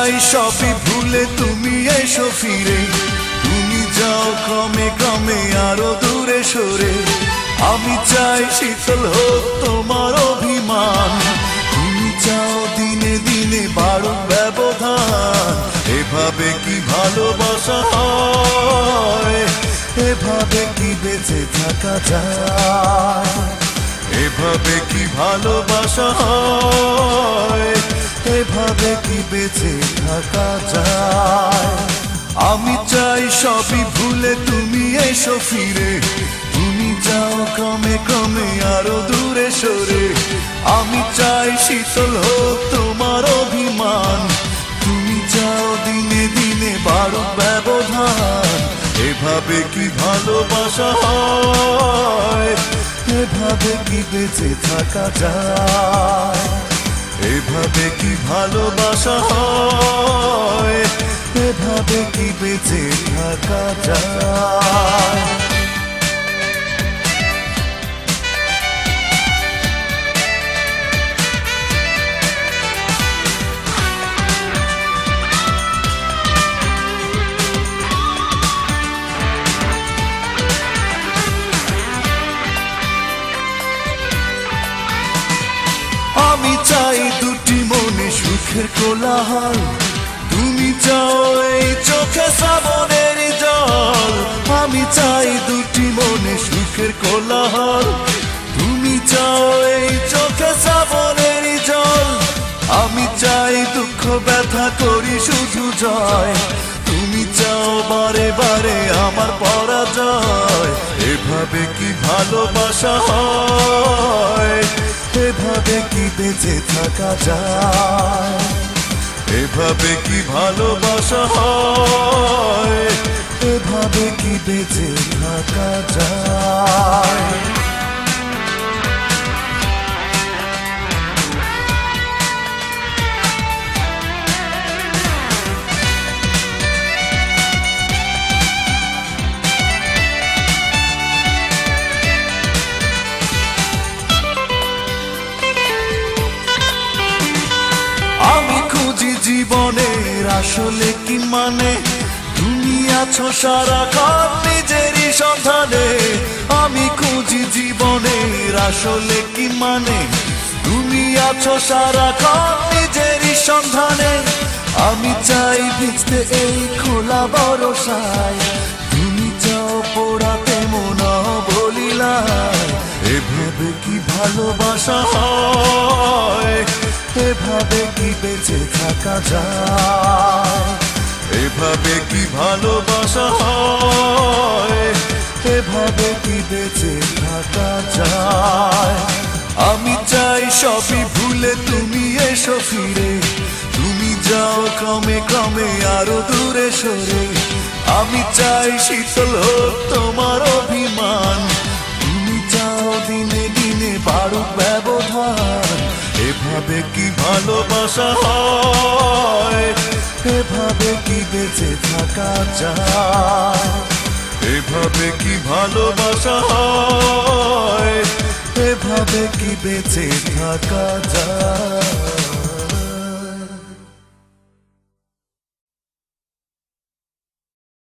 চাই সবই ভুলে তুমি এসো ফিরে, তুমি যাও ক্রমে ক্রমে আরো দূরে সরে। আমি চাই শীতল হোক তোমার অভিমান, তুমি চাও দিনে দিনে বাড়ুক ব্যবধান। এভাবে কি ভালোবাসা হয়, এভাবে কি বেঁচে থাকা যায়, এভাবে কি ভালোবাসা হয়, এভাবে কি বেঁচে থাকা যায়। আমি চাই সবই ভুলে তুমি এসো ফিরে, তুমি যাও ক্রমে ক্রমে আরো দূরে সরে। আমি চাই শীতল হোক তোমার অভিমান, তুমি যাও দিনে দিনে বাড়ুক ব্যবধান। এভাবে কি ভালোবাসা হয়, এভাবে কি বেঁচে থাকা যায়, এভাবে কি ভালোবাসা হয়, এভাবে কি বেঁচে থাকা যায়। আমি চাই দুটি মনে সুখের কোলাহল, তুমি চাও এই চোখে শ্রাবণের জল। আমি চাই দুটি মনে সুখের কোলাহল, তুমি চাও এই চোখে শ্রাবণের জল। আমি চাই দুঃখ ব্যথা করি শুধু জয়, তুমি চাও বারে বারে আমার পরাজয়। এভাবে কি ভালোবাসা হয়, এভাবে কি বেঁচে থাকা যায়, এভাবে কি ভালোবাসা হয়, এভাবে কি বেঁচে থাকা যায়। আমি খুঁজি জীবনের আসলে কি মানে, তুমি আছো সারাক্ষণ নিজেরই সন্ধানে। আমি খুঁজি জীবনের আসলে কি মানে, তুমি আছো সারাক্ষণ নিজেরই সন্ধানে। আমি চাই ভিজতে এই খোলা বরসায়, তুমি চাও পোড়াতে মন বলিলায়। এভাবে কি ভালোবাসা হয়, এভাবে কি বেঁচে থাকা যায়, এভাবে কি ভালোবাসা হয়, এভাবে কি বেঁচে থাকা যায়। আমি চাই সবই ভুলে তুমি এসো ফিরে, তুমি যাও ক্রমে ক্রমে আরো দূরে সরে। আমি চাই শীতল হোক তোমার অভিমান, তুমি চাও দিনে দিনে বাড়ুক ব্যবধান। এভাবে কি ভালোবাসা হয়, এভাবে কি বেঁচে থাকা যায়, এভাবে কি ভালোবাসা হয়, এভাবে কি বেঁচে থাকা যায়।